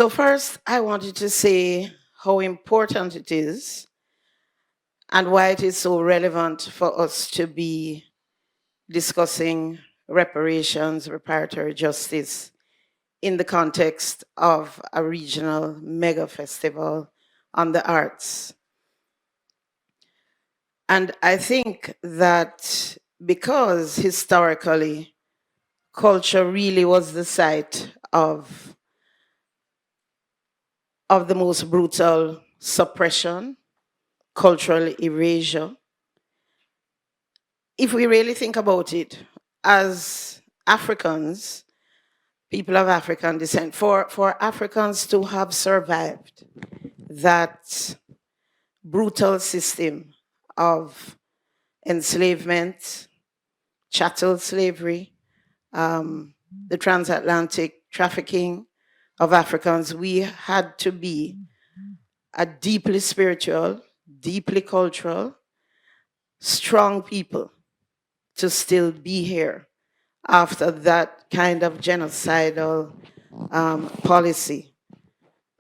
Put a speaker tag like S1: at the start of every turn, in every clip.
S1: So first, I wanted to say how important it is and why it is so relevant for us to be discussing reparations, reparatory justice in the context of a regional mega festival on the arts. And I think that because historically, culture really was the site of the most brutal suppression, cultural erasure. If we really think about it, as Africans, people of African descent, for Africans to have survived that brutal system of enslavement, chattel slavery, the transatlantic trafficking of Africans, we had to be a deeply spiritual, deeply cultural, strong people to still be here after that kind of genocidal policy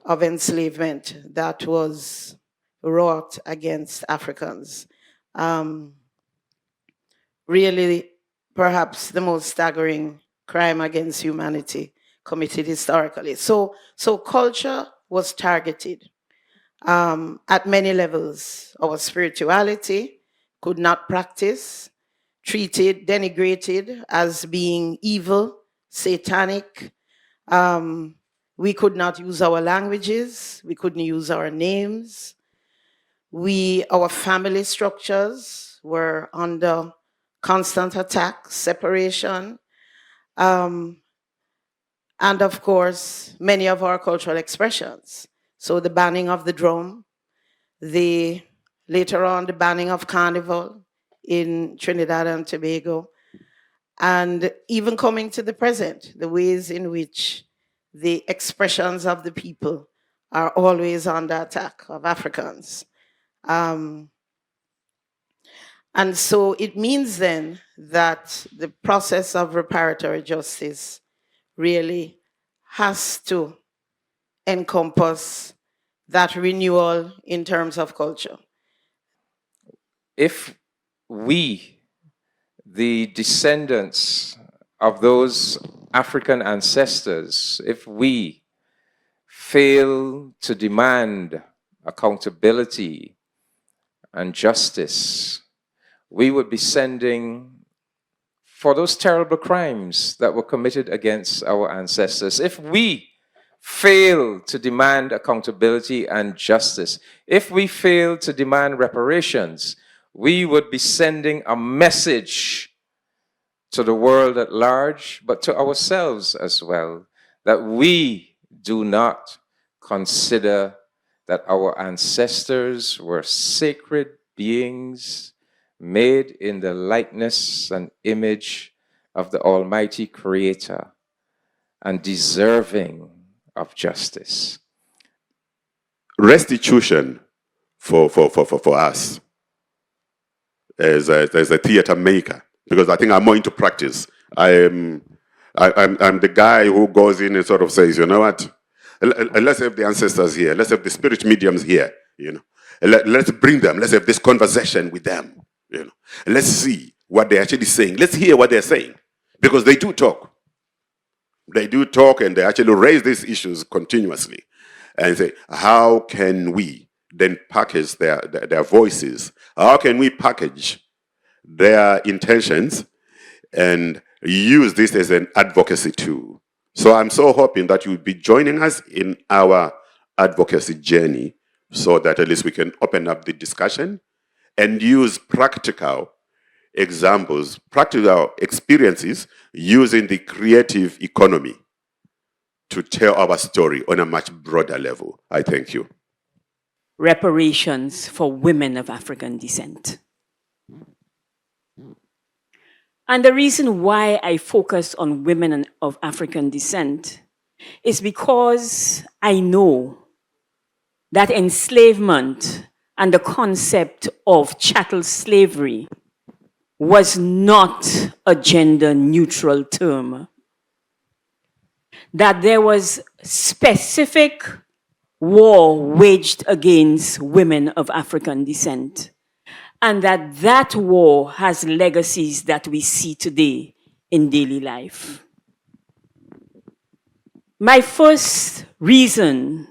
S1: of enslavement that was wrought against Africans. Really, perhaps the most staggering crime against humanity committed historically. So culture was targeted at many levels. Our spirituality could not practice, treated, denigrated as being evil, satanic. We could not use our languages. We couldn't use our names. Our family structures were under constant attack, separation, and of course, many of our cultural expressions. So the banning of the drum, later on the banning of carnival in Trinidad and Tobago, and even coming to the present, the ways in which the expressions of the people are always under attack of Africans. And so it means then that the process of reparatory justice really has to encompass that renewal in terms of culture.
S2: If we, the descendants of those African ancestors, if we fail to demand accountability and justice, we would be sending for those terrible crimes that were committed against our ancestors. If we fail to demand accountability and justice, if we fail to demand reparations, we would be sending a message to the world at large, but to ourselves as well, that we do not consider that our ancestors were sacred beings made in the likeness and image of the Almighty Creator and deserving of justice.
S3: Restitution for us as a theater maker, because I think I'm more into practice. I'm the guy who goes in and sort of says, you know what, let's have the ancestors here, let's have the spirit mediums here, you know, let's bring them, let's have this conversation with them, you know, let's see what they're actually saying, let's hear what they're saying, because they do talk. They do talk, and they actually raise these issues continuously and say, how can we then package their voices? How can we package their intentions and use this as an advocacy tool? So I'm so hoping that you'll be joining us in our advocacy journey so that at least we can open up the discussion and use practical examples, practical experiences using the creative economy to tell our story on a much broader level. I thank you.
S4: Reparations for women of African descent. And the reason why I focus on women of African descent is because I know that enslavement and the concept of chattel slavery was not a gender-neutral term. that there was specific war waged against women of African descent, and that that war has legacies that we see today in daily life. My first reason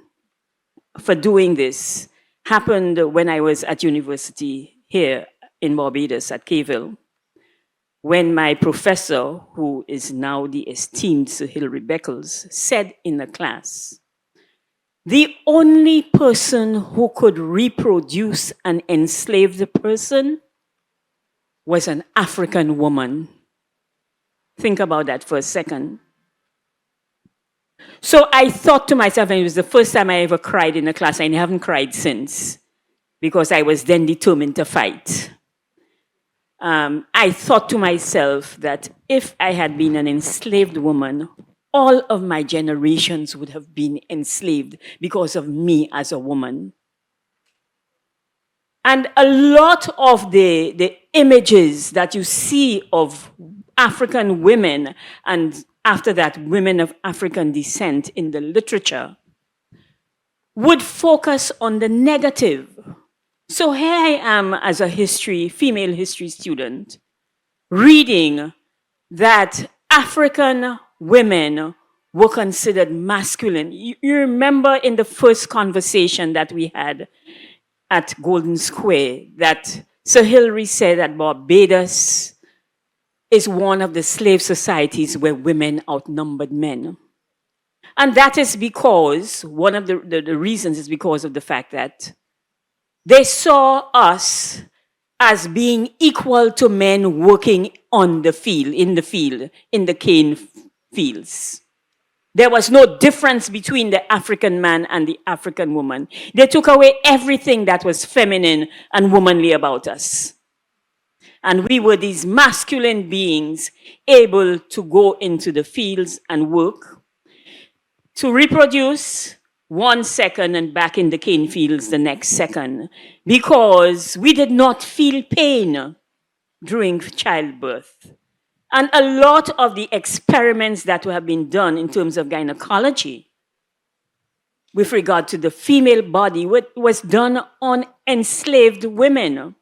S4: for doing this happened when I was at university here in Barbados at Caville, when my professor, who is now the esteemed Sir Hilary Beckles, said in a class, the only person who could reproduce an enslaved person was an African woman. Think about that for a second. So I thought to myself, and it was the first time I ever cried in a class, and I haven't cried since, because I was then determined to fight. I thought to myself that if I had been an enslaved woman, all of my generations would have been enslaved because of me as a woman. And a lot of the images that you see of African women, and after that, women of African descent in the literature, would focus on the negative. So here I am as a female history student, reading that African women were considered masculine. You remember in the first conversation that we had at Golden Square that Sir Hilary said that Barbados is one of the slave societies where women outnumbered men. And that is because, one of the reasons is because of the fact that they saw us as being equal to men working on the field, in the cane fields. There was no difference between the African man and the African woman. They took away everything that was feminine and womanly about us. And we were these masculine beings able to go into the fields and work, to reproduce 1 second and back in the cane fields the next second, because we did not feel pain during childbirth. And a lot of the experiments that have been done in terms of gynecology with regard to the female body was done on enslaved women.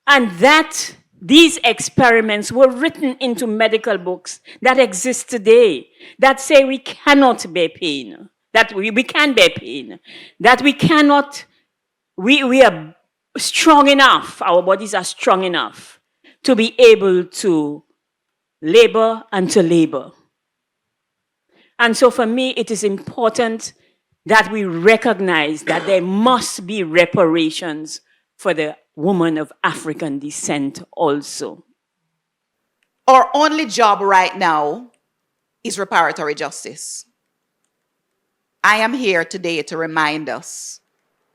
S4: And that these experiments were written into medical books that exist today that say we cannot bear pain, that we can bear pain, that we cannot, we are strong enough, our bodies are strong enough to be able to labor and to labor. And so for me, it is important that we recognize that there must be reparations for the woman of African descent also.
S5: Our only job right now is reparatory justice. I am here today to remind us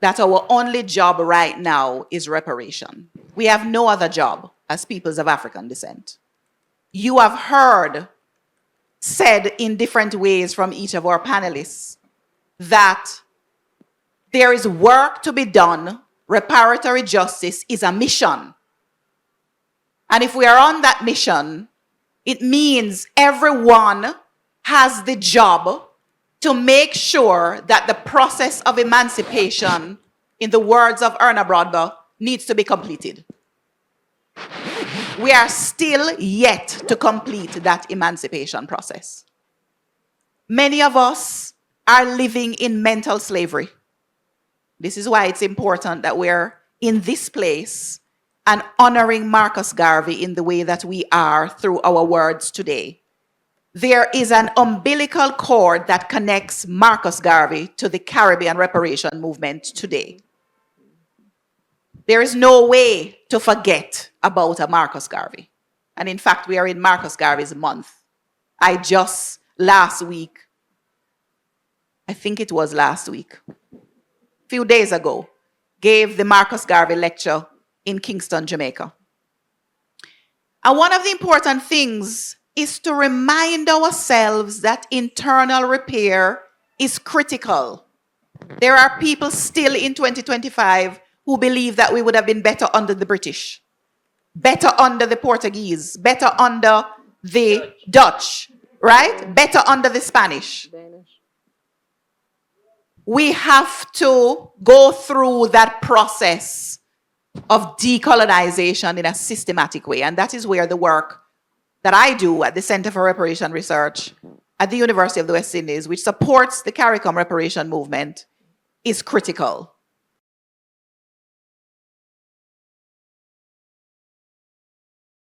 S5: that our only job right now is reparation. We have no other job as peoples of African descent. You have heard said in different ways from each of our panelists that there is work to be done. Reparatory justice is a mission. And if we are on that mission, it means everyone has the job to make sure that the process of emancipation, in the words of Erna Brodber, needs to be completed. We are still yet to complete that emancipation process. Many of us are living in mental slavery. This is why it's important that we're in this place and honoring Marcus Garvey in the way that we are through our words today. There is an umbilical cord that connects Marcus Garvey to the Caribbean reparation movement today. There is no way to forget about a Marcus Garvey. And in fact, we are in Marcus Garvey's month. I just last week, I think it was last week, a few days ago, gave the Marcus Garvey lecture in Kingston, Jamaica. And one of the important things is to remind ourselves that internal repair is critical. There are people still in 2025 who believe that we would have been better under the British, better under the Portuguese, better under the Dutch. right? Better under the Spanish. We have to go through that process of decolonization in a systematic way. And that is where the work that I do at the Center for Reparation Research at the University of the West Indies, which supports the CARICOM reparation movement, is critical.